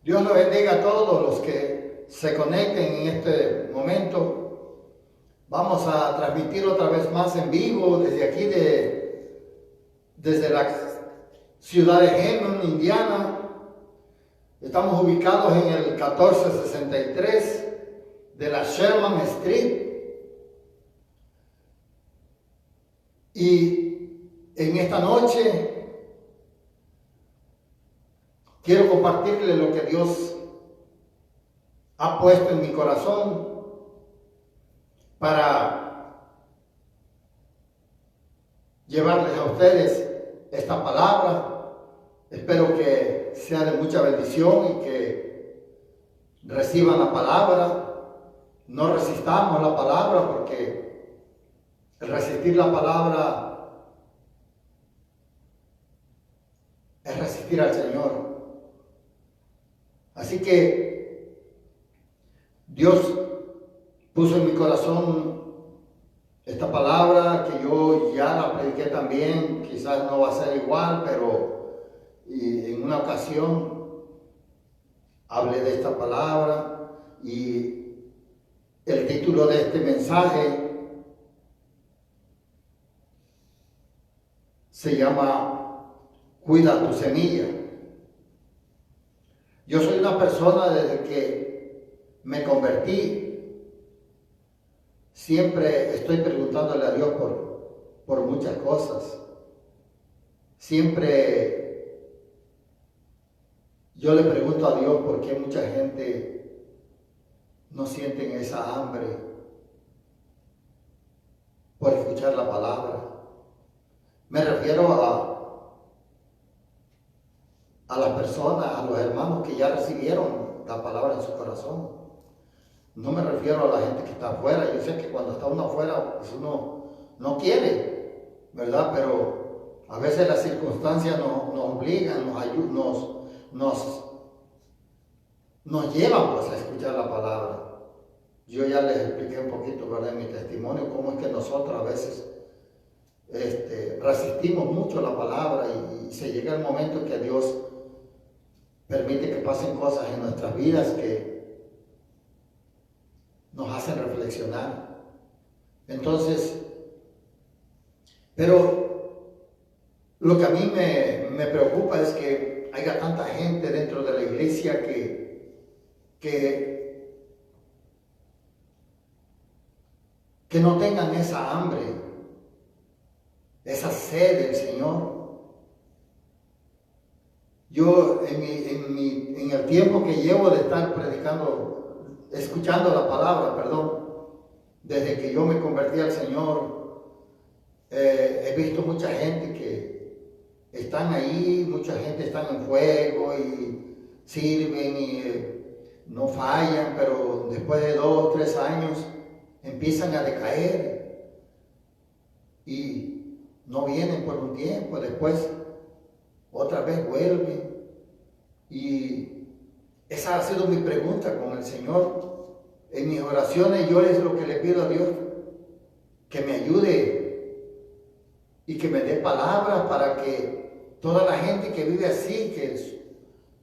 Dios los bendiga a todos los que se conecten en este momento. Vamos a transmitir otra vez más en vivo desde aquí, desde la ciudad de Hammond, Indiana. Estamos ubicados en el 1463 de la Sherman Street. Y en esta noche quiero compartirles lo que Dios ha puesto en mi corazón para llevarles a ustedes esta palabra. Espero que sea de mucha bendición y que reciban la palabra. No resistamos la palabra, porque resistir la palabra es resistir al Señor. Así que Dios puso en mi corazón esta palabra que yo ya la prediqué también. Quizás no va a ser igual, pero en una ocasión hablé de esta palabra y el título de este mensaje se llama Cuida tu semilla. Yo soy una persona desde que me convertí, siempre estoy preguntándole a Dios por muchas cosas. Siempre yo le pregunto a Dios por qué mucha gente no siente esa hambre por escuchar la palabra. Me refiero a las personas, a los hermanos que ya recibieron la palabra en su corazón. No me refiero a la gente que está afuera. Yo sé que cuando está uno afuera, pues uno no quiere, ¿verdad? Pero a veces las circunstancias nos obligan, nos llevan pues a escuchar la palabra. Yo ya les expliqué un poquito, ¿verdad?, en mi testimonio, cómo es que nosotros a veces resistimos mucho la palabra y se llega el momento que Dios permite que pasen cosas en nuestras vidas que nos hacen reflexionar. Entonces, pero lo que a mí me preocupa es que haya tanta gente dentro de la iglesia que no tengan esa hambre, esa sed del Señor. Yo en el tiempo que llevo de estar escuchando la palabra, desde que yo me convertí al Señor, he visto mucha gente que están ahí, mucha gente están en fuego y sirven y no fallan, pero después de 2, 3 años empiezan a decaer y no vienen por un tiempo, después otra vez vuelven. Y esa ha sido mi pregunta con el Señor. En mis oraciones yo es lo que le pido a Dios, que me ayude y que me dé palabras para que toda la gente que vive así, que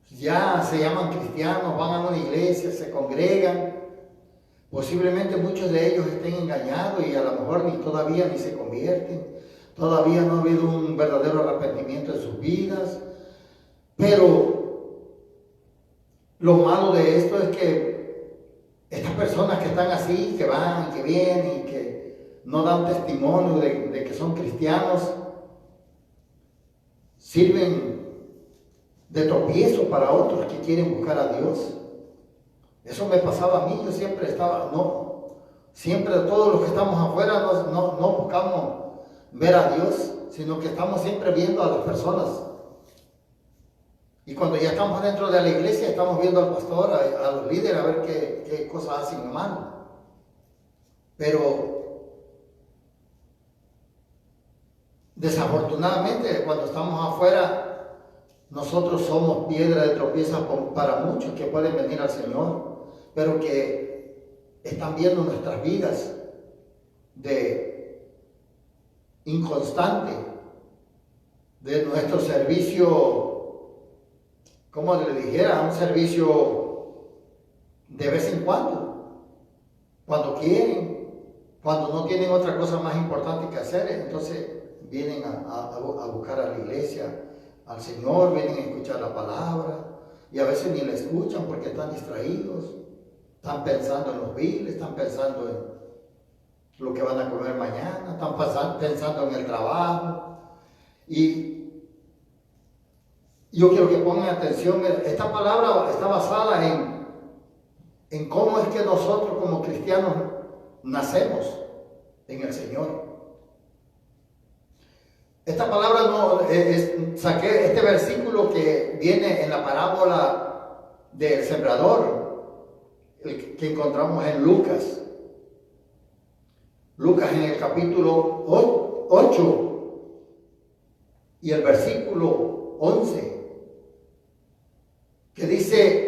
ya se llaman cristianos, van a una iglesia, se congregan, posiblemente muchos de ellos estén engañados y a lo mejor todavía ni se convierten. Todavía no ha habido un verdadero arrepentimiento en sus vidas. Pero lo malo de esto es que estas personas que están así, que van y que vienen y que no dan testimonio de que son cristianos, sirven de tropiezo para otros que quieren buscar a Dios. Eso me pasaba a mí. Yo siempre siempre todos los que estamos afuera no buscamos ver a Dios, sino que estamos siempre viendo a las personas. Y cuando ya estamos dentro de la iglesia, estamos viendo al pastor, a los líderes, a ver qué cosas hacen mal. Pero desafortunadamente, cuando estamos afuera, nosotros somos piedra de tropiezo para muchos que pueden venir al Señor, pero que están viendo nuestras vidas de inconstante, de nuestro servicio como le dijera, un servicio de vez en cuando quieren, cuando no tienen otra cosa más importante que hacer, entonces vienen a buscar a la iglesia, al Señor, vienen a escuchar la palabra, y a veces ni la escuchan porque están distraídos, están pensando en los biles, están pensando en lo que van a comer mañana, están pensando en el trabajo. Y yo quiero que pongan atención, esta palabra está basada en cómo es que nosotros como cristianos nacemos en el Señor. Esta palabra saqué este versículo que viene en la parábola del sembrador, el que encontramos en Lucas. Lucas en el capítulo 8 y el versículo 11, que dice: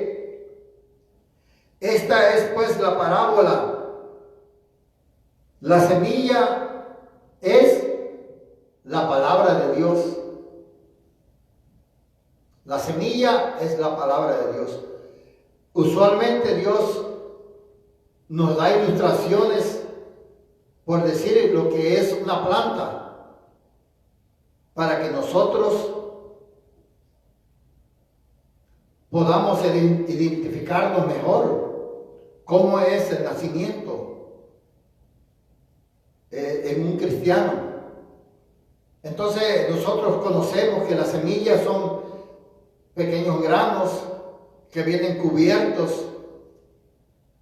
esta es pues la parábola. La semilla es la palabra de Dios. La semilla es la palabra de Dios. Usualmente Dios nos da ilustraciones, por decir lo que es una planta, para que nosotros podamos identificarnos mejor cómo es el nacimiento en un cristiano. Entonces nosotros conocemos que las semillas son pequeños granos que vienen cubiertos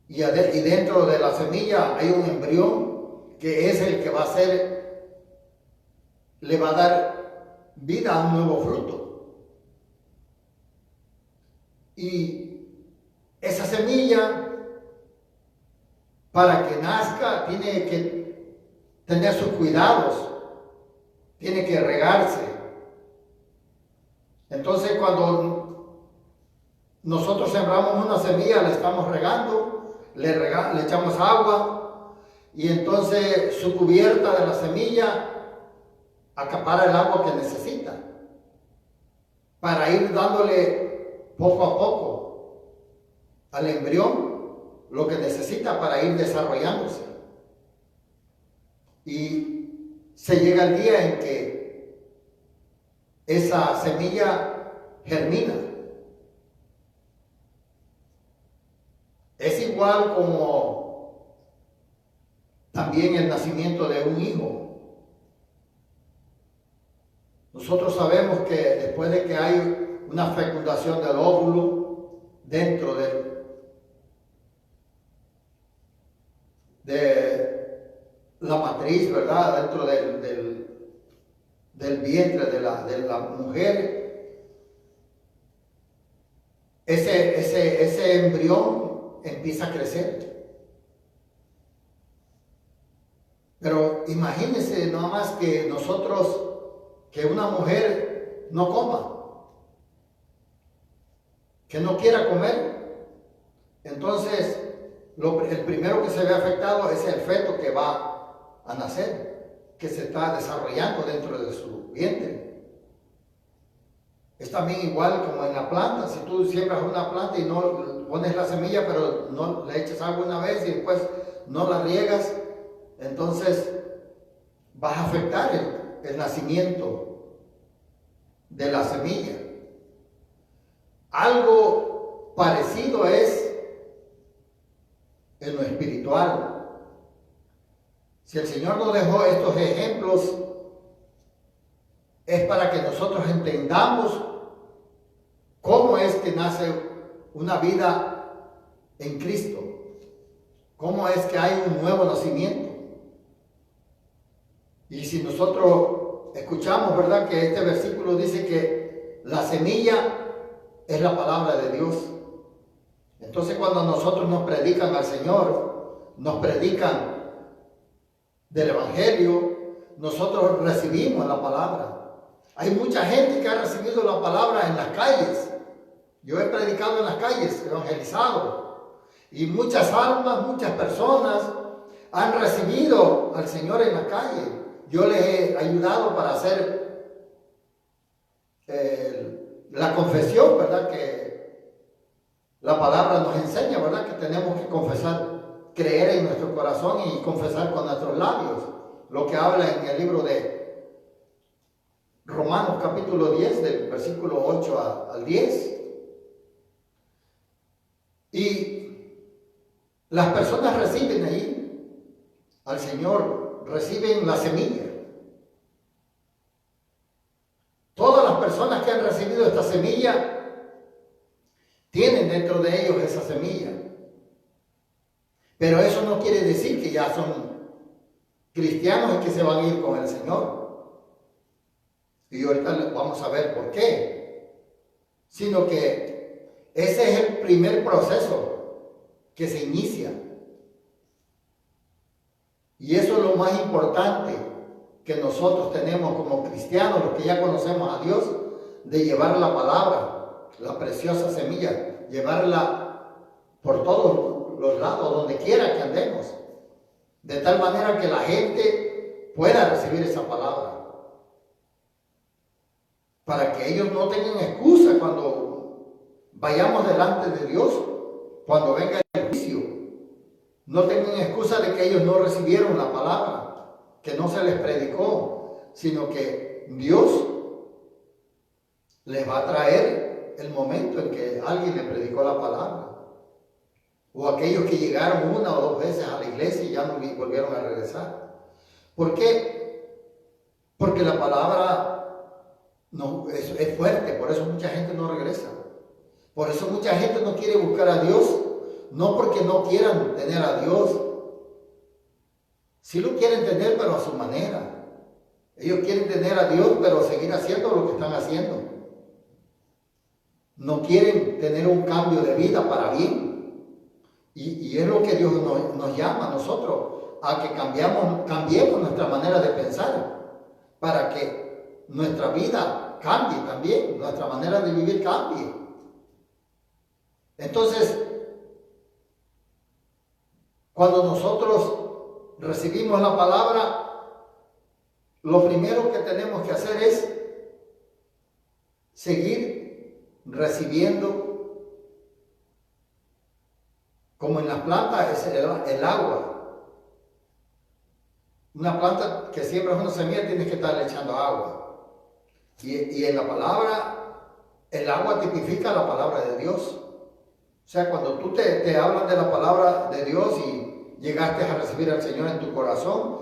y dentro de la semilla hay un embrión que es el que le va a dar vida a un nuevo fruto. Y esa semilla, para que nazca, tiene que tener sus cuidados. Tiene que regarse. Entonces cuando nosotros sembramos una semilla, la estamos regando, le echamos agua, y entonces su cubierta de la semilla acapara el agua que necesita para ir dándole poco a poco al embrión lo que necesita para ir desarrollándose. Y se llega el día en que esa semilla germina. Es igual como también el nacimiento de un hijo. Nosotros sabemos que después de que hay una fecundación del óvulo dentro de la matriz, ¿verdad? Dentro del vientre de la mujer, ese embrión empieza a crecer. Pero imagínense nada más que que una mujer no coma, que no quiera comer. Entonces, el primero que se ve afectado es el feto que va a nacer, que se está desarrollando dentro de su vientre. Es también igual como en la planta. Si tú siembras una planta y no pones la semilla, pero no le echas agua una vez y después no la riegas, entonces vas a afectar el nacimiento de la semilla. Algo parecido es en lo espiritual. Si el Señor nos dejó estos ejemplos, es para que nosotros entendamos cómo es que nace una vida en Cristo, cómo es que hay un nuevo nacimiento. Y si nosotros escuchamos, ¿verdad?, que este versículo dice que la semilla es la palabra de Dios. Entonces cuando nosotros nos predican al Señor, nos predican del Evangelio, nosotros recibimos la palabra. Hay mucha gente que ha recibido la palabra en las calles. Yo he predicado en las calles, evangelizado, y muchas almas, muchas personas han recibido al Señor en la calle. Yo les he ayudado para hacer la confesión, ¿verdad? Que la palabra nos enseña, ¿verdad? Que tenemos que confesar, creer en nuestro corazón y confesar con nuestros labios. Lo que habla en el libro de Romanos capítulo 10, del versículo 8 al 10. Y las personas reciben ahí al Señor, reciben la semilla. Todas las personas que han recibido esta semilla tienen dentro de ellos esa semilla. Pero eso no quiere decir que ya son cristianos y que se van a ir con el Señor. Y ahorita vamos a ver por qué. Sino que ese es el primer proceso que se inicia. Y eso es lo más importante que nosotros tenemos como cristianos, los que ya conocemos a Dios, de llevar la palabra, la preciosa semilla, llevarla por todos los lados, donde quiera que andemos, de tal manera que la gente pueda recibir esa palabra, para que ellos no tengan excusa cuando vayamos delante de Dios, cuando venga el juicio, no tengan excusa de que ellos no recibieron la palabra, que no se les predicó, sino que Dios les va a traer el momento en que alguien le predicó la palabra. O aquellos que llegaron una o dos veces a la iglesia y ya no volvieron a regresar. ¿Por qué? Porque la palabra no, es fuerte, por eso mucha gente no regresa. Por eso mucha gente no quiere buscar a Dios, no porque no quieran tener a Dios. Sí lo quieren tener, pero a su manera. Ellos quieren tener a Dios, pero seguir haciendo lo que están haciendo. No quieren tener un cambio de vida para bien. Y es lo que Dios nos llama a nosotros, a que cambiemos nuestra manera de pensar, para que nuestra vida cambie también, nuestra manera de vivir cambie. Entonces, cuando nosotros recibimos la palabra, lo primero que tenemos que hacer es seguir recibiendo. Como en las plantas es el agua. Una planta que siembras una semilla tienes que estarle echando agua. Y en la palabra, el agua tipifica la palabra de Dios. O sea, cuando tú te hablan de la palabra de Dios y llegaste a recibir al Señor en tu corazón,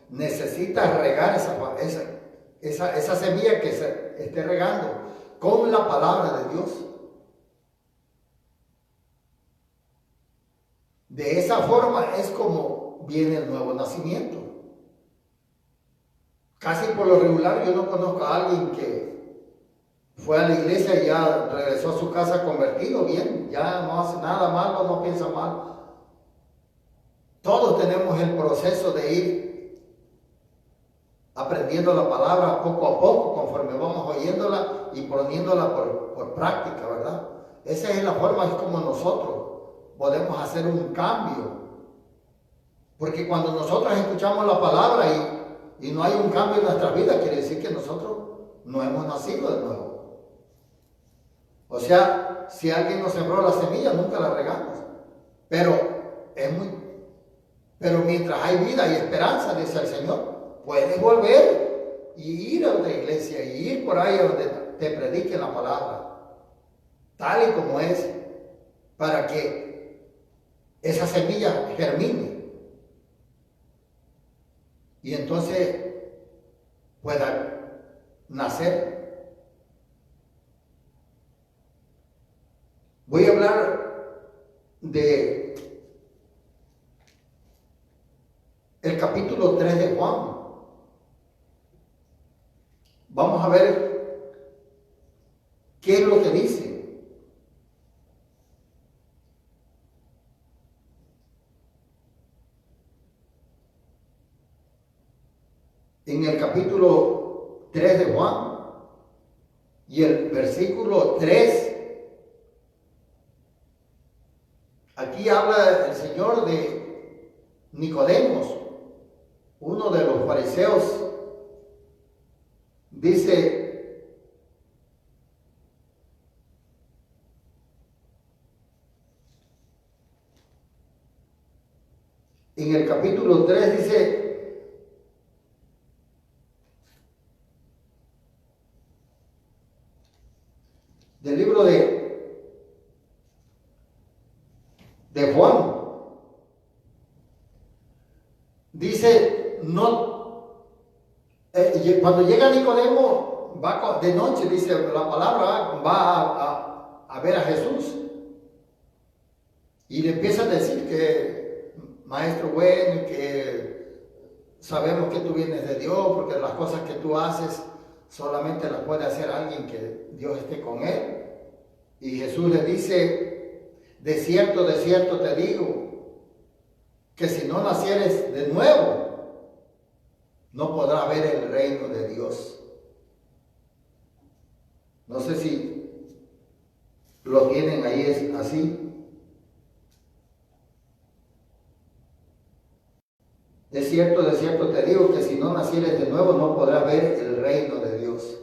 necesitas regar esa semilla que se esté regando con la palabra de Dios. De esa forma es como viene el nuevo nacimiento. Casi por lo regular yo no conozco a alguien que fue a la iglesia y ya regresó a su casa convertido bien, ya no hace nada malo, no piensa mal. Todos tenemos el proceso de ir aprendiendo la palabra poco a poco, conforme vamos oyéndola y poniéndola por práctica, ¿verdad? Esa es la forma, es como nosotros podemos hacer un cambio. Porque cuando nosotros escuchamos la palabra y no hay un cambio en nuestra vida, quiere decir que nosotros no hemos nacido de nuevo. O sea, si alguien nos sembró la semilla, nunca la regamos. Pero mientras hay vida y esperanza, dice el Señor, puedes volver y ir a otra iglesia y ir por ahí donde te prediquen la palabra, tal y como es, para que esa semilla germine y entonces pueda nacer. Voy a hablar de el capítulo 3 de Juan. Vamos a ver qué es lo que dice. En el capítulo 3 de Juan y el versículo 3, aquí habla el Señor de Nicodemos, uno de los fariseos. Dice en el capítulo 3 dice, del libro de Juan, dice, cuando llega Nicodemo, va de noche, dice la palabra, va a ver a Jesús y le empieza a decir que, maestro bueno, que sabemos que tú vienes de Dios, porque las cosas que tú haces solamente las puede hacer alguien que Dios esté con él. Y Jesús le dice, de cierto te digo, que si no nacieres de nuevo, no podrás ver el reino de Dios. No sé si lo tienen ahí, es así. De cierto te digo que si no nacieres de nuevo, no podrás ver el reino de Dios.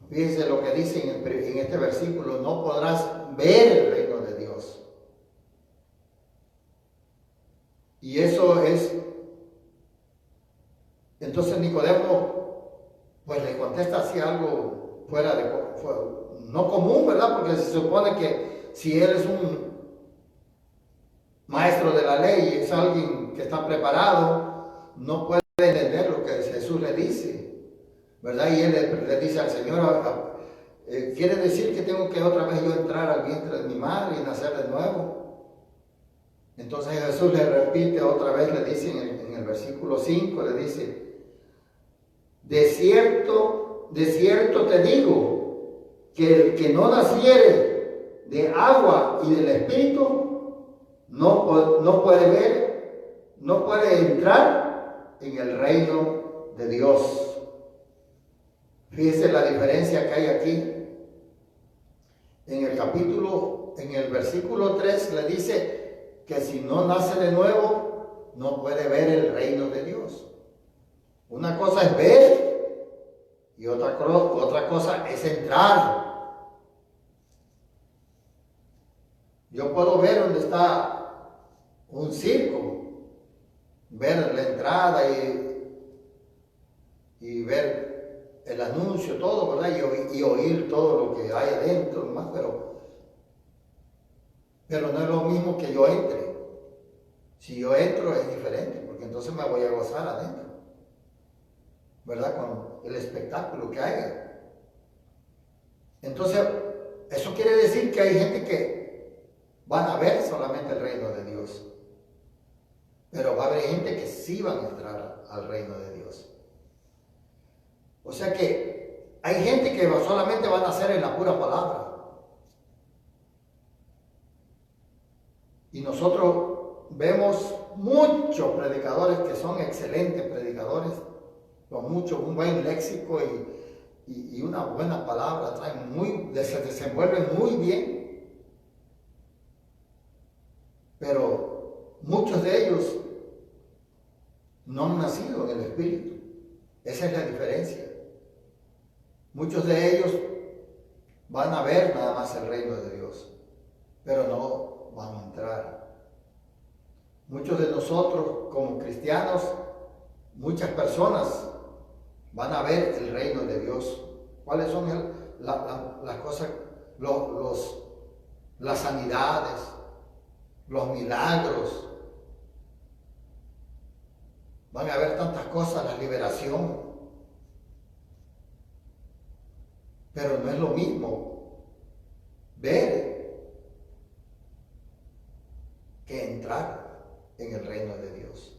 Fíjense lo que dice en este versículo, no podrás ver el reino de Dios. Y eso es, entonces Nicodemo, pues le contesta así algo no común, ¿verdad? Porque se supone que si él es un maestro de la ley, es alguien que está preparado, no puede entender lo que Jesús le dice, ¿verdad? Y él le dice al Señor, ¿quiere decir que tengo que otra vez yo entrar al vientre de mi madre y nacer de nuevo? Entonces Jesús le repite otra vez, le dice en el versículo 5, le dice, de cierto te digo, que el que no naciere de agua y del Espíritu, no puede entrar en el reino de Dios. Fíjese la diferencia que hay aquí. En el versículo 3 le dice que si no nace de nuevo, no puede ver el reino de Dios. Una cosa es ver y otra cosa es entrar. Yo puedo ver dónde está un circo, ver la entrada y ver el anuncio, todo, ¿verdad? Y oír todo lo que hay adentro, más, pero no es lo mismo que yo entre. Si yo entro es diferente, porque entonces me voy a gozar adentro, ¿verdad? Con el espectáculo que haya. Entonces, eso quiere decir que hay gente que van a ver solamente el reino de Dios, pero va a haber gente que sí van a entrar al reino de Dios. O sea que hay gente que solamente van a hacer en la pura palabra. Y nosotros vemos muchos predicadores que son excelentes predicadores, con un buen léxico y una buena palabra, se desenvuelven muy bien. Pero muchos de ellos no han nacido en el Espíritu. Esa es la diferencia. Muchos de ellos van a ver nada más el reino de Dios, pero no van a entrar. Muchos de nosotros como cristianos, muchas personas van a ver el reino de Dios. ¿Cuáles son las cosas, las sanidades, los milagros? Van a ver tantas cosas, la liberación. Pero no es lo mismo ver que entrar en el reino de Dios.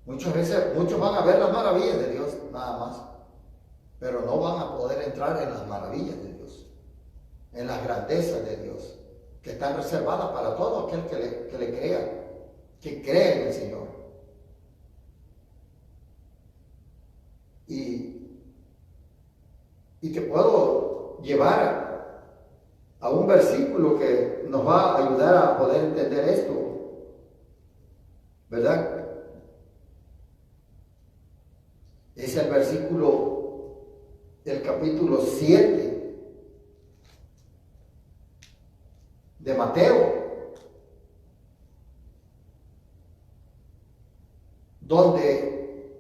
Muchas veces, muchos van a ver las maravillas de Dios nada más, pero no van a poder entrar en las maravillas de Dios, en las grandezas de Dios, que están reservadas para todo aquel que le crea, que cree en el Señor. Y te puedo llevar a un versículo que nos va a ayudar a poder entender esto, ¿verdad? Es el versículo del capítulo 7 de Mateo. donde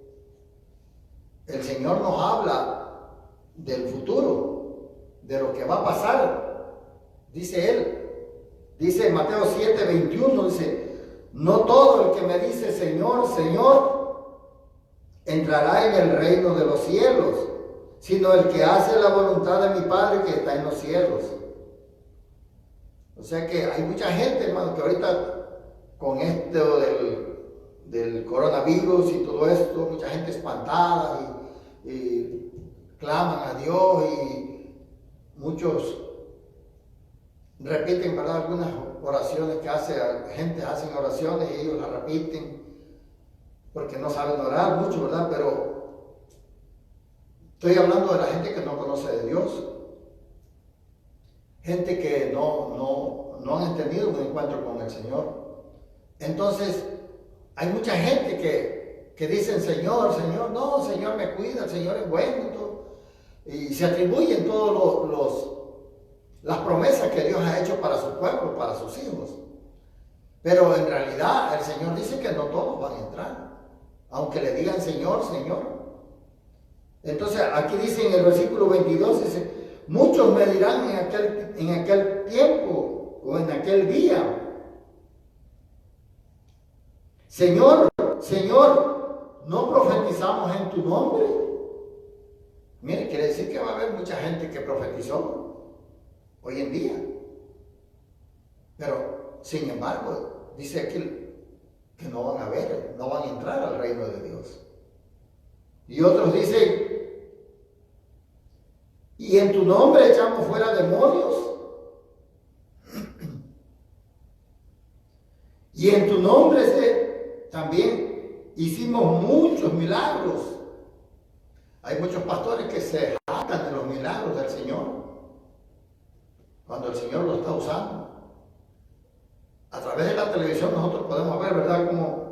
el Señor nos habla del futuro, de lo que va a pasar. Dice Él, dice Mateo 7:21, dice, no todo el que me dice Señor, Señor, entrará en el reino de los cielos, sino el que hace la voluntad de mi Padre que está en los cielos. O sea que hay mucha gente, hermano, que ahorita con esto del coronavirus y todo esto, mucha gente espantada y claman a Dios y muchos repiten, ¿verdad? Algunas oraciones que gente hacen oraciones y ellos las repiten porque no saben orar mucho, ¿verdad? Pero estoy hablando de la gente que no conoce de Dios. Gente que no han tenido un encuentro con el Señor. Entonces, hay mucha gente que dicen, Señor, Señor, no, Señor me cuida, el Señor es bueno y todo. Y se atribuyen todas las promesas que Dios ha hecho para su pueblo, para sus hijos. Pero en realidad el Señor dice que no todos van a entrar, aunque le digan Señor, Señor. Entonces, aquí dice en el versículo 22, dice, muchos me dirán en aquel tiempo o en aquel día, Señor, Señor, ¿no profetizamos en tu nombre? Mire, quiere decir que va a haber mucha gente que profetizó hoy en día. Pero, sin embargo, dice aquí que no van a ver, no van a entrar al reino de Dios. Y otros dicen, y en tu nombre echamos fuera demonios. Y en tu nombre también hicimos muchos milagros. Hay muchos pastores que se jactan de los milagros del Señor, cuando el Señor lo está usando. A través de la televisión nosotros podemos ver, ¿verdad?, cómo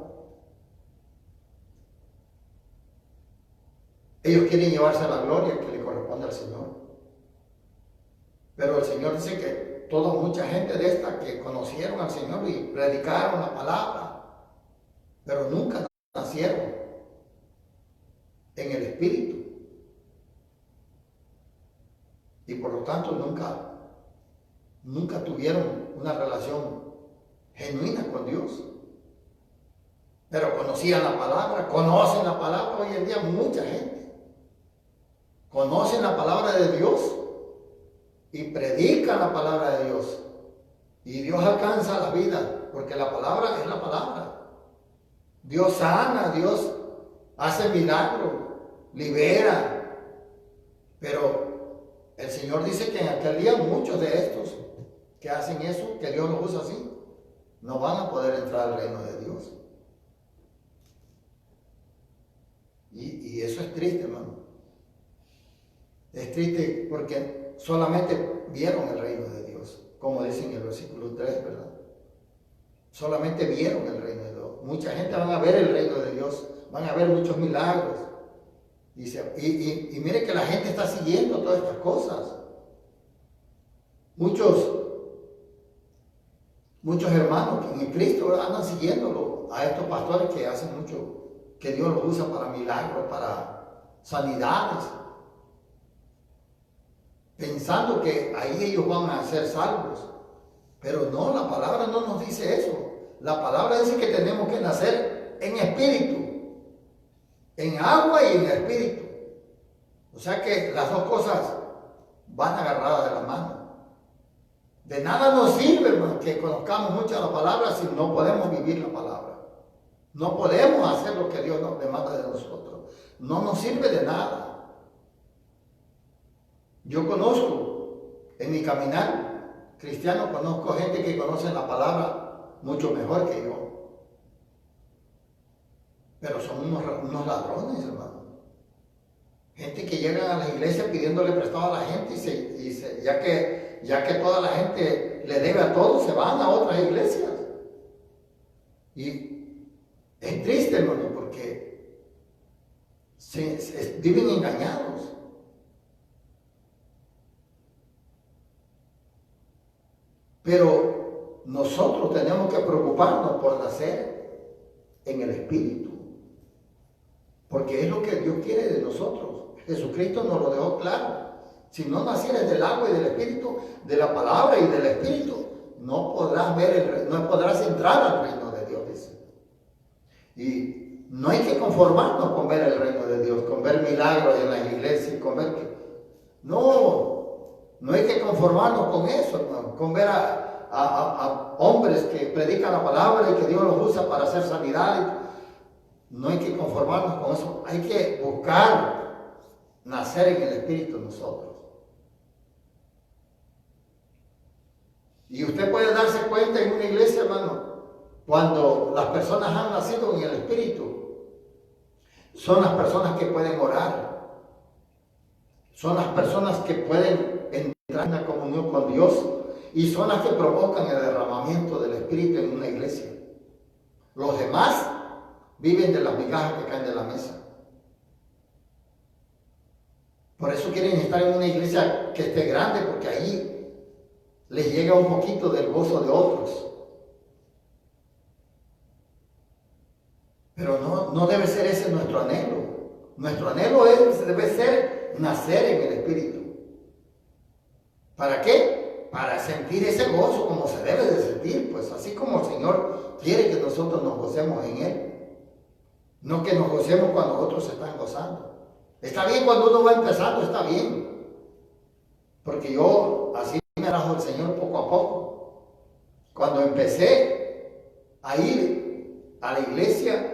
ellos quieren llevarse la gloria que le corresponde al Señor. Pero el Señor dice que mucha gente de esta que conocieron al Señor y predicaron la palabra, pero nunca nacieron en el Espíritu. Y por lo tanto nunca tuvieron una relación genuina con Dios. Pero conocían la palabra, conocen la palabra. Hoy en día mucha gente conocen la palabra de Dios y predican la palabra de Dios. Y Dios alcanza la vida, porque la palabra es la palabra. Dios sana, Dios hace milagros, libera. Pero el Señor dice que en aquel día muchos de estos que hacen eso, que Dios los usa así, no van a poder entrar al reino de Dios. Y eso es triste, hermano. Es triste porque solamente vieron el reino de Dios, como dice en el versículo 3, ¿verdad? Solamente vieron el reino de Dios. Mucha gente van a ver el reino de Dios, van a ver muchos milagros. Y mire que la gente está siguiendo todas estas cosas. Muchos hermanos en Cristo andan siguiéndolo a estos pastores que hacen mucho, que Dios los usa para milagros, para sanidades, pensando que ahí ellos van a ser salvos. Pero no, la palabra no nos dice eso. La palabra dice que tenemos que nacer en espíritu, en agua y en espíritu. O sea que las dos cosas van agarradas de la mano. De nada nos sirve, hermano, que conozcamos mucho la palabra si no podemos vivir la palabra. No podemos hacer lo que Dios nos demanda de nosotros. No nos sirve de nada. Yo conozco, en mi caminar cristiano, conozco gente que conoce la palabra mucho mejor que yo. Pero son unos ladrones, hermano. Gente que llegan a la iglesia pidiéndole prestado a la gente ya que toda la gente le debe a todos, se van a otras iglesias. Y es triste, hermano, porque viven engañados. Pero nosotros tenemos que preocuparnos por nacer en el Espíritu. Porque es lo que Dios quiere de nosotros. Jesucristo nos lo dejó claro. Si no nacieres del agua y del Espíritu, de la palabra y del Espíritu, no podrás no podrás entrar al reino de Dios, dice. Y no hay que conformarnos con ver el reino de Dios, con ver milagros en las iglesias, con ver que... No hay que conformarnos con eso, hermano, con ver a hombres que predican la palabra y que Dios los usa para hacer sanidad. No hay que conformarnos con eso, hay que buscar nacer en el Espíritu nosotros. Y usted puede darse cuenta en una iglesia, hermano, cuando las personas han nacido en el Espíritu, son las personas que pueden orar, son las personas que pueden entrar en la comunión con Dios y son las que provocan el derramamiento del Espíritu en una iglesia. Los demás viven de las migajas que caen de la mesa. Por eso quieren estar en una iglesia que esté grande, porque ahí les llega un poquito del gozo de otros. Pero no debe ser ese nuestro anhelo. Nuestro anhelo debe ser nacer en el Espíritu. ¿Para qué? Para sentir ese gozo como se debe de sentir, pues así como el Señor quiere que nosotros nos gocemos en Él. No que nos gocemos cuando otros están gozando. Está bien cuando uno va empezando, está bien. Porque yo así me trajo el Señor poco a poco. Cuando empecé a ir a la iglesia,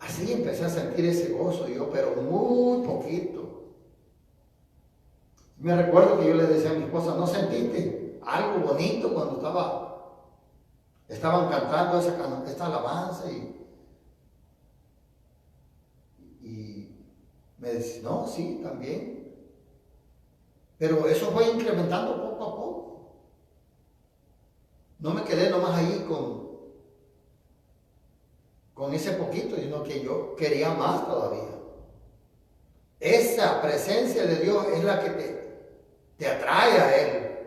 así empecé a sentir ese gozo yo, pero muy poquito. Me recuerdo que yo le decía a mi esposa, ¿no sentiste algo bonito cuando estaban cantando esta alabanza? Y me decía, no, sí, también. Pero eso fue incrementando poco a poco. No me quedé nomás ahí con ese poquito, sino que yo quería más todavía. Esa presencia de Dios es la que te atrae a Él.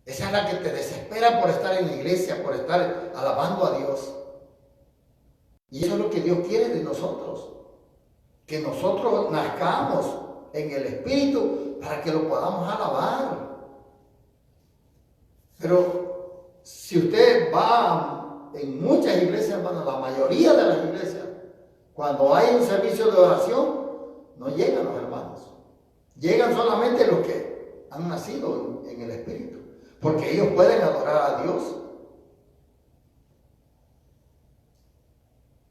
Esa es la que te desespera por estar en la iglesia, por estar alabando a Dios. Y eso es lo que Dios quiere de nosotros. Que nosotros nazcamos en el Espíritu para que lo podamos alabar. Pero si usted va en muchas iglesias, hermano, la mayoría de las iglesias, cuando hay un servicio de oración, no llegan los hermanos. Llegan solamente los que han nacido en el Espíritu, porque ellos pueden adorar a Dios.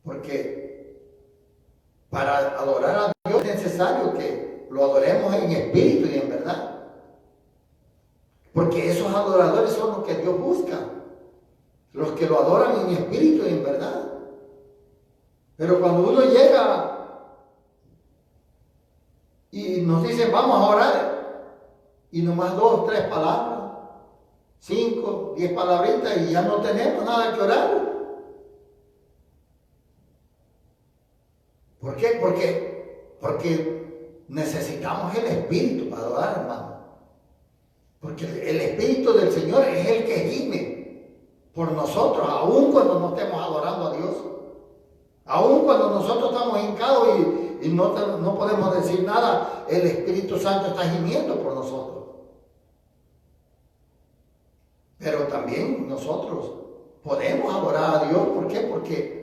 Porque para adorar a Dios es necesario que lo adoremos en espíritu y en verdad. Porque esos adoradores son los que Dios busca, los que lo adoran en espíritu y en verdad. Pero cuando uno llega y nos dicen vamos a orar, y nomás 2, 3 palabras, 5, 10 palabritas, y ya no tenemos nada que orar. ¿Por qué? Porque necesitamos el Espíritu para adorar, hermano. Porque el Espíritu del Señor es el que gime por nosotros, aun cuando no estemos adorando a Dios. Aun cuando nosotros estamos hincados y no podemos decir nada, el Espíritu Santo está gimiendo por nosotros. Pero también nosotros podemos adorar a Dios. ¿Por qué? Porque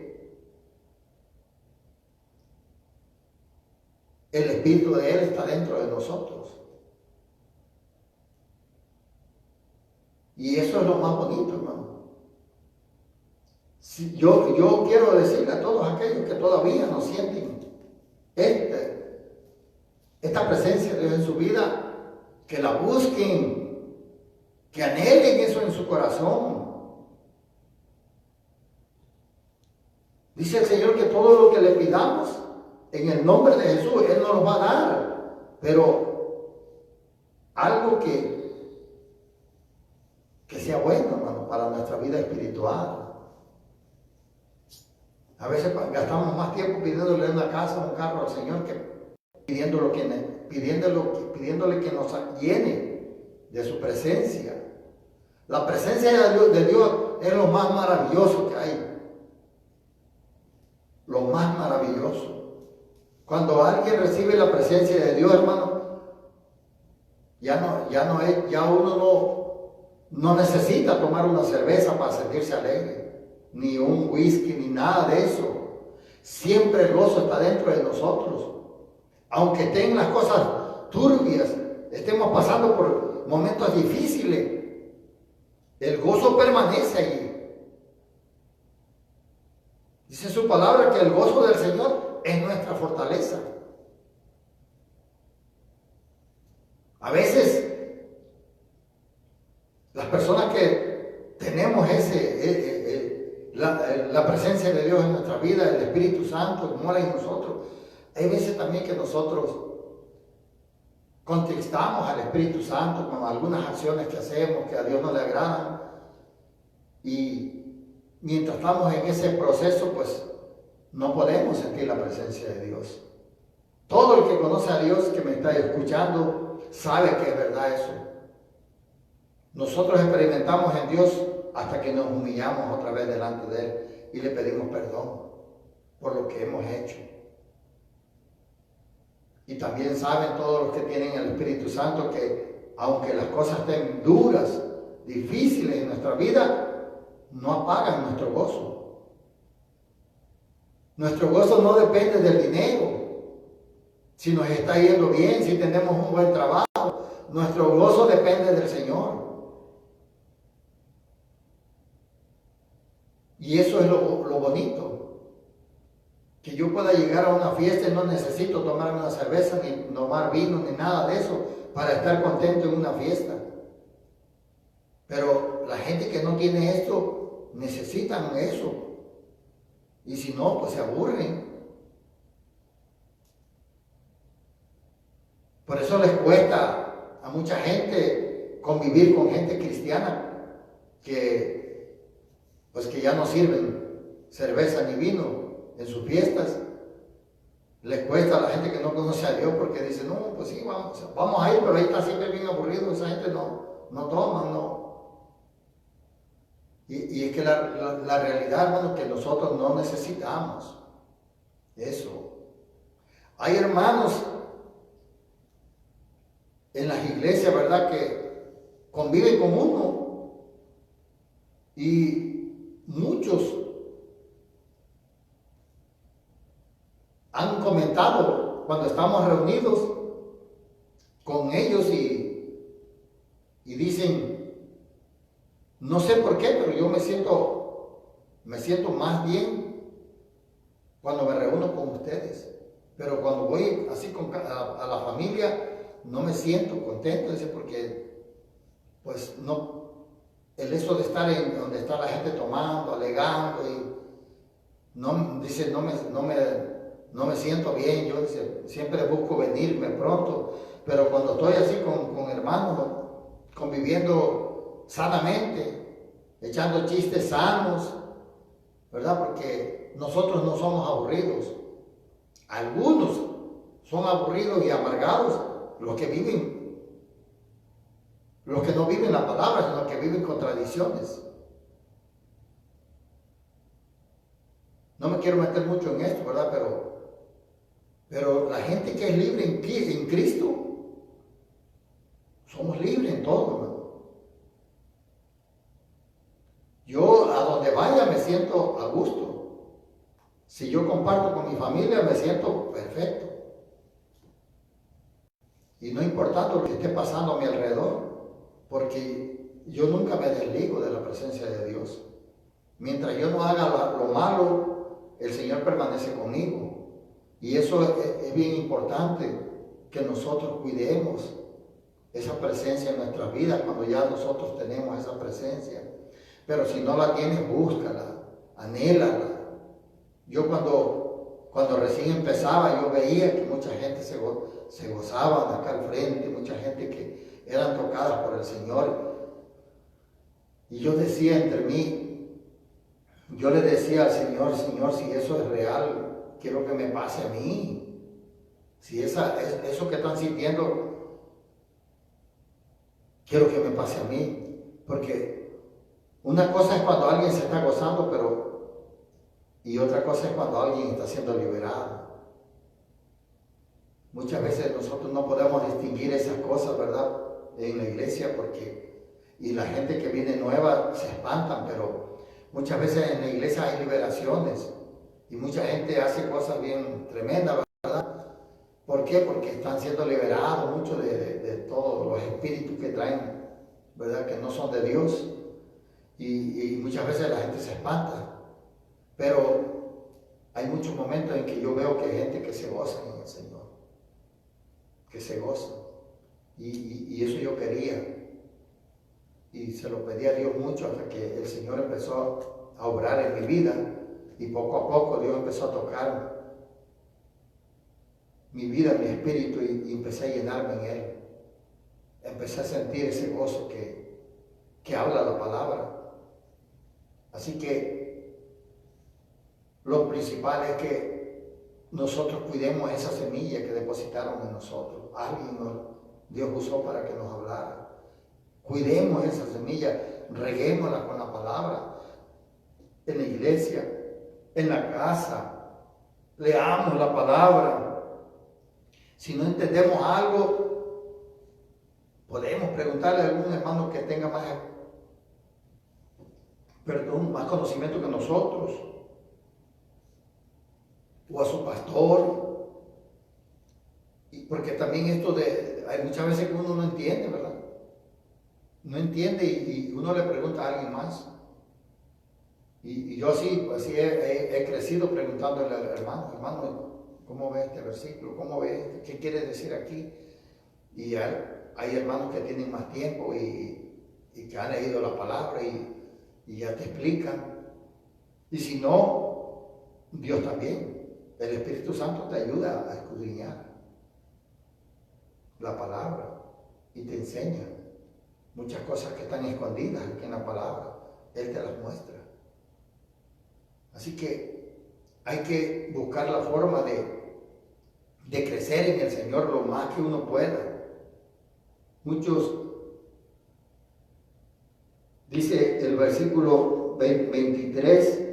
el Espíritu de Él está dentro de nosotros. Y eso es lo más bonito, hermano. Si yo quiero decirle a todos aquellos que todavía no sienten esta presencia de Dios en su vida, que la busquen, que anhelen eso en su corazón. Dice el Señor que todo lo que le pidamos en el nombre de Jesús, Él nos lo va a dar. Pero algo que sea bueno, hermano, para nuestra vida espiritual. A veces gastamos más tiempo pidiéndole una casa, un carro al Señor que pidiéndole que nos llene de su presencia. La presencia de Dios es lo más maravilloso que hay. Lo más maravilloso. Cuando alguien recibe la presencia de Dios, hermano, ya uno no necesita tomar una cerveza para sentirse alegre, ni un whisky, ni nada de eso. Siempre el gozo está dentro de nosotros. Aunque estén las cosas turbias, estemos pasando por momentos difíciles, el gozo permanece allí. Dice su palabra que el gozo del Señor es nuestra fortaleza. A veces las personas que tenemos la presencia de Dios en nuestra vida, el Espíritu Santo que mora en nosotros, hay veces también que nosotros contestamos al Espíritu Santo con algunas acciones que hacemos que a Dios no le agradan, y mientras estamos en ese proceso, pues no podemos sentir la presencia de Dios. Todo el que conoce a Dios, que me está escuchando, sabe que es verdad eso. Nosotros experimentamos en Dios hasta que nos humillamos otra vez delante de Él y le pedimos perdón por lo que hemos hecho. Y también saben todos los que tienen el Espíritu Santo que aunque las cosas estén duras, difíciles en nuestra vida, no apagan nuestro gozo. Nuestro gozo no depende del dinero. Si nos está yendo bien, si tenemos un buen trabajo, nuestro gozo depende del Señor. Y eso es lo bonito. Que yo pueda llegar a una fiesta y no necesito tomarme una cerveza, ni tomar vino, ni nada de eso, para estar contento en una fiesta. Pero la gente que no tiene esto, necesitan eso. Y si no, pues se aburren. Por eso les cuesta a mucha gente convivir con gente cristiana que ya no sirven cerveza ni vino en sus fiestas. Les cuesta a la gente que no conoce a Dios porque dice, no, pues sí, vamos a ir, pero ahí está siempre bien aburrido, esa gente no toma, no. Y es que la realidad, hermano, que nosotros no necesitamos eso. Hay hermanos en las iglesias, ¿verdad?, que conviven con uno y muchos han comentado cuando estamos reunidos con ellos y dicen, no sé por qué, pero yo me siento más bien cuando me reúno con ustedes. Pero cuando voy así a la familia, no me siento contento, dice, porque pues no, el eso de estar en donde está la gente tomando, alegando, y no, dice, no me siento bien. Yo, dice, siempre busco venirme pronto, pero cuando estoy así con hermanos, conviviendo sanamente, echando chistes sanos, ¿verdad? Porque nosotros no somos aburridos. Algunos son aburridos y amargados, los que no viven la palabra, sino que viven contradicciones. No me quiero meter mucho en esto, ¿verdad? Pero la gente que es libre en Cristo, somos libres en todo, ¿no? Yo a donde vaya me siento a gusto. Si yo comparto con mi familia, me siento perfecto. Y no importando lo que esté pasando a mi alrededor, porque yo nunca me desligo de la presencia de Dios. Mientras yo no haga lo malo, el Señor permanece conmigo. Y eso es bien importante, que nosotros cuidemos esa presencia en nuestras vidas cuando ya nosotros tenemos esa presencia. Pero si no la tienes, búscala, anhélala. Yo cuando recién empezaba, yo veía que mucha gente se gozaba acá al frente, mucha gente que eran tocadas por el Señor. Y yo decía entre mí, yo le decía al Señor, Señor, si eso es real, quiero que me pase a mí. Si eso que están sintiendo, quiero que me pase a mí. Porque una cosa es cuando alguien se está gozando, y otra cosa es cuando alguien está siendo liberado. Muchas veces nosotros no podemos distinguir esas cosas, ¿verdad? En la iglesia y la gente que viene nueva se espantan, pero muchas veces en la iglesia hay liberaciones y mucha gente hace cosas bien tremendas, ¿verdad? ¿Por qué? Porque están siendo liberados muchos de todos los espíritus que traen, ¿verdad? Que no son de Dios y muchas veces la gente se espanta, pero hay muchos momentos en que yo veo que hay gente que se goza en el Señor, que se goza y eso yo quería. Y se lo pedí a Dios mucho hasta que el Señor empezó a obrar en mi vida y poco a poco Dios empezó a tocar mi vida, mi espíritu y empecé a llenarme en Él. Empecé a sentir ese gozo que habla la palabra. Así que lo principal es que nosotros cuidemos esa semilla que depositaron en nosotros. Dios usó para que nos hablara. Cuidemos esa semilla, reguémosla con la palabra, en la iglesia, en la casa, leamos la palabra. Si no entendemos algo, podemos preguntarle a algún hermano que tenga más conocimiento que nosotros, o a su pastor, porque también hay muchas veces que uno no entiende, ¿verdad? No entiende y uno le pregunta a alguien más. Y yo así he crecido preguntándole al hermano, ¿cómo ve este versículo? ¿Cómo ve? ¿Qué quiere decir aquí? Y hay hermanos que tienen más tiempo y que han leído la palabra y ya te explican. Y si no, Dios también. El Espíritu Santo te ayuda a escudriñar la palabra y te enseña muchas cosas que están escondidas aquí en la palabra. Él te las muestra. Así que hay que buscar la forma de crecer en el Señor lo más que uno pueda. Muchos, dice el versículo 23,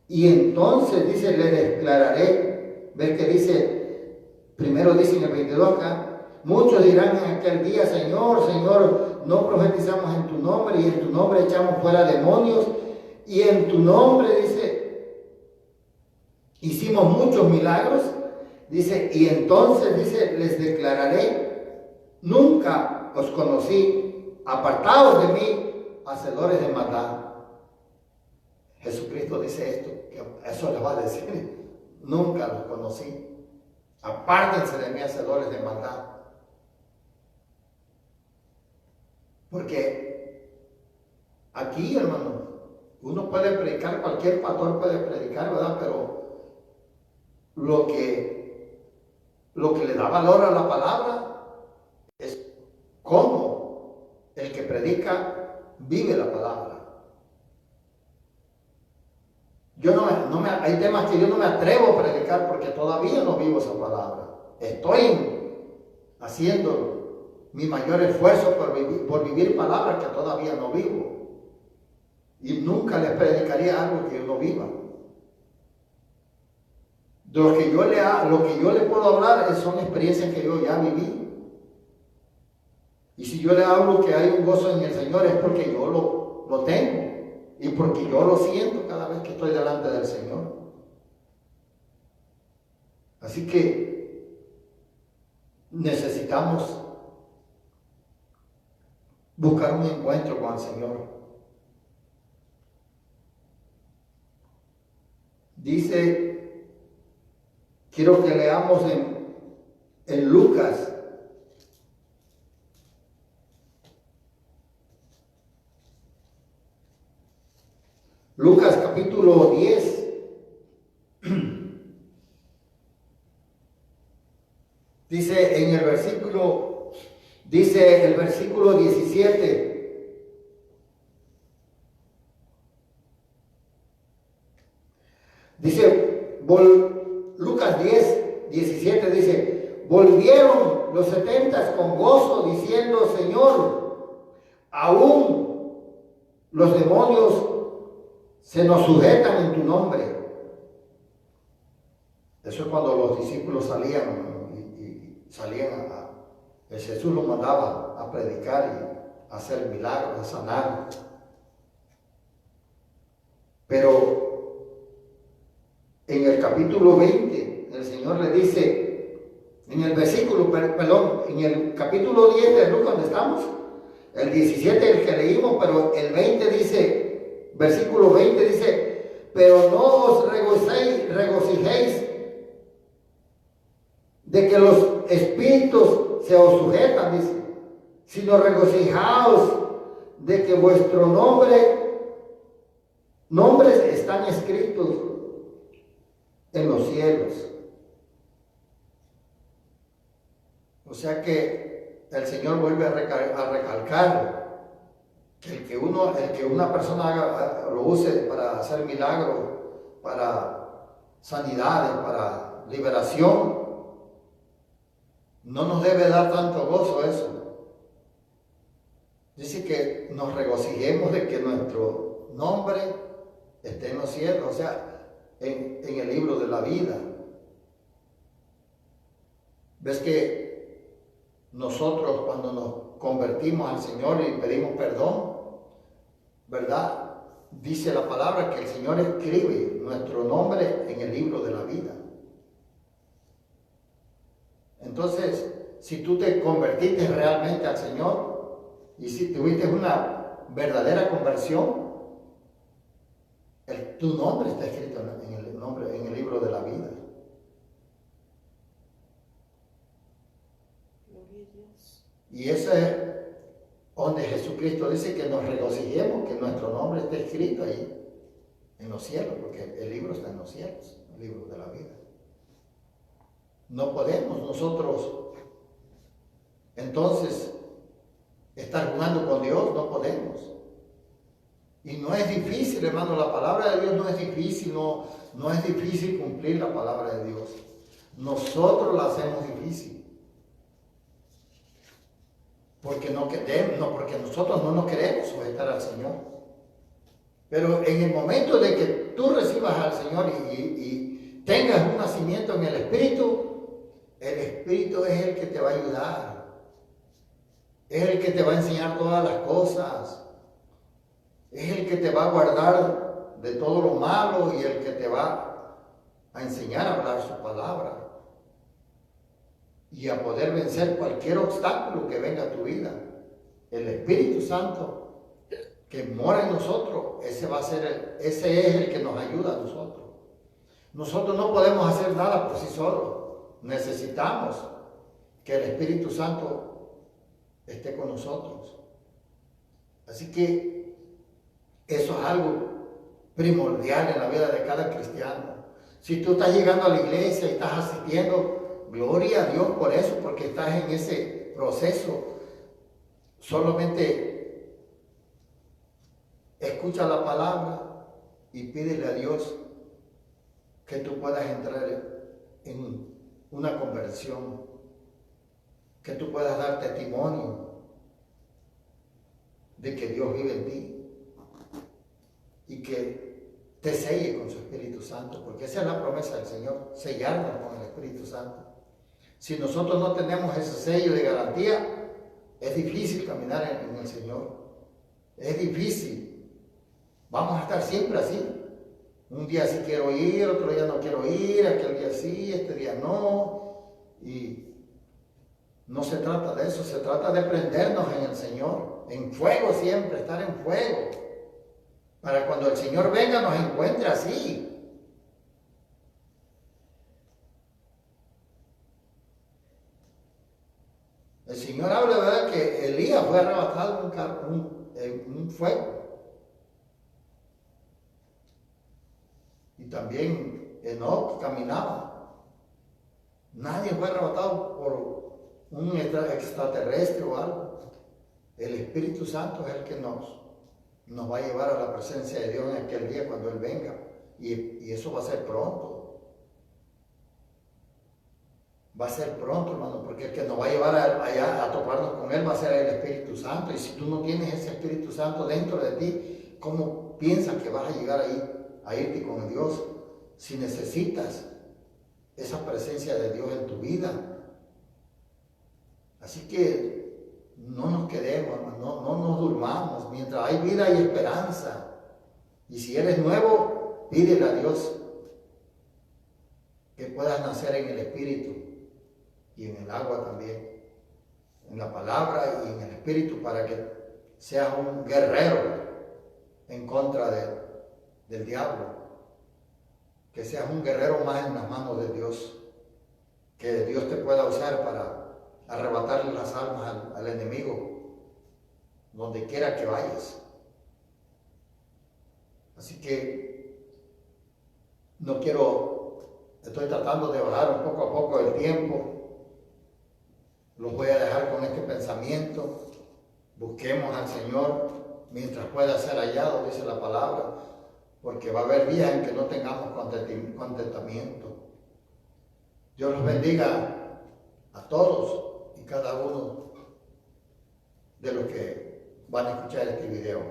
y entonces dice, le declararé, ver que dice, primero dice en el 22 acá, muchos dirán en aquel día, Señor, Señor, no profetizamos en tu nombre y en tu nombre echamos fuera demonios y en tu nombre, dice, hicimos muchos milagros, dice, y entonces, dice, les declararé, nunca os conocí, apartaos de mí, hacedores de maldad. Jesucristo dice esto, que eso les va a decir, nunca los conocí, apártense de mí, hacedores de maldad. Porque aquí, hermano, uno puede predicar, cualquier pastor puede predicar, ¿verdad? Pero lo que le da valor a la palabra es cómo el que predica vive la palabra. Hay temas que yo no me atrevo a predicar porque todavía no vivo esa palabra. Estoy haciendo mi mayor esfuerzo por vivir palabras que todavía no vivo. Y nunca les predicaría algo que yo no viva. Lo que yo le puedo hablar son experiencias que yo ya viví. Y si yo le hablo que hay un gozo en el Señor es porque yo lo tengo. Y porque yo lo siento cada vez que estoy delante del Señor. Así que necesitamos buscar un encuentro con el Señor. Dice, quiero que leamos en Lucas. Lucas capítulo 10. Dice el versículo 17. Dice, Lucas 10, 17 dice, volvieron los 70 con gozo diciendo, Señor, aún los demonios se nos sujetan en tu nombre. Eso es cuando los discípulos salían salían Jesús los mandaba a predicar y a hacer milagros, a sanar. Pero en el capítulo 20, el Señor le dice, en el versículo, perdón, en el capítulo 10 de Lucas donde estamos, el 17 el que leímos, pero el 20 dice, versículo 20 dice, pero no os regocijéis de que los espíritus se os sujetan, dice, sino regocijaos de que vuestros nombres están escritos en los cielos. O sea que el Señor vuelve a recalcar que el que una persona lo use para hacer milagros, para sanidades, para liberación, no nos debe dar tanto gozo eso. Dice que nos regocijemos de que nuestro nombre esté en los cielos, o sea, en el libro de la vida. ¿Ves que nosotros cuando nos convertimos al Señor y pedimos perdón, ¿verdad? Dice la palabra que el Señor escribe nuestro nombre en el libro de la vida. Entonces, si tú te convertiste realmente al Señor y si tuviste una verdadera conversión, tu nombre está escrito en el libro de la vida. Y eso es donde Jesucristo dice que nos regocijemos, que nuestro nombre esté escrito ahí en los cielos, porque el libro está en los cielos, el libro de la vida. No podemos nosotros entonces estar jugando con Dios, no podemos. Y no es difícil, hermano, la palabra de Dios no es difícil, no es difícil cumplir la palabra de Dios. Nosotros la hacemos difícil. Porque nosotros no nos queremos sujetar al Señor. Pero en el momento de que tú recibas al Señor y tengas un nacimiento en el Espíritu es el que te va a ayudar. Es el que te va a enseñar todas las cosas. Es el que te va a guardar de todo lo malo y el que te va a enseñar a hablar su palabra. Y a poder vencer cualquier obstáculo que venga a tu vida. El Espíritu Santo que mora en nosotros, ese es el que nos ayuda a nosotros. Nosotros no podemos hacer nada por sí solos. Necesitamos que el Espíritu Santo esté con nosotros. Así que eso es algo primordial en la vida de cada cristiano. Si tú estás llegando a la iglesia y estás asistiendo, gloria a Dios por eso, porque estás en ese proceso. Solamente escucha la palabra y pídele a Dios que tú puedas entrar en una conversión, que tú puedas dar testimonio de que Dios vive en ti y que te selle con su Espíritu Santo, porque esa es la promesa del Señor, sellarnos con el Espíritu Santo. Si nosotros no tenemos ese sello de garantía, es difícil caminar en el Señor. Es difícil. Vamos a estar siempre así. Un día sí quiero ir, otro día no quiero ir, aquel día sí, este día no. Y no se trata de eso, se trata de prendernos en el Señor. En fuego siempre, estar en fuego. Para cuando el Señor venga nos encuentre así. El Señor habla, ¿verdad?, que Elías fue arrebatado en un fuego. Y también Enoc caminaba. Nadie fue arrebatado por un extraterrestre o algo. El Espíritu Santo es el que nos va a llevar a la presencia de Dios en aquel día cuando Él venga. Y eso va a ser pronto. Va a ser pronto, hermano, porque el que nos va a llevar allá a toparnos con Él va a ser el Espíritu Santo. Y si tú no tienes ese Espíritu Santo dentro de ti, ¿cómo piensas que vas a llegar ahí, a irte con Dios? Si necesitas esa presencia de Dios en tu vida, Así que no nos quedemos, no nos durmamos. Mientras hay vida hay esperanza. Y si eres nuevo, pídele a Dios que puedas nacer en el Espíritu y en el agua también, en la palabra y en el Espíritu, para que seas un guerrero en contra del diablo, que seas un guerrero más en las manos de Dios, que Dios te pueda usar para arrebatarle las almas al enemigo, donde quiera que vayas. Así que estoy tratando de bajar un poco a poco el tiempo. Los voy a dejar con este pensamiento. Busquemos al Señor mientras pueda ser hallado, dice la palabra, porque va a haber días en que no tengamos contentamiento. Dios los bendiga a todos y cada uno de los que van a escuchar este video.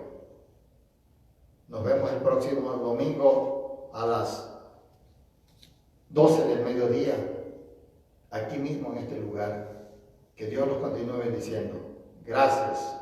Nos vemos el próximo domingo a las 12 del mediodía, aquí mismo en este lugar. Que Dios los continúe bendiciendo. Gracias.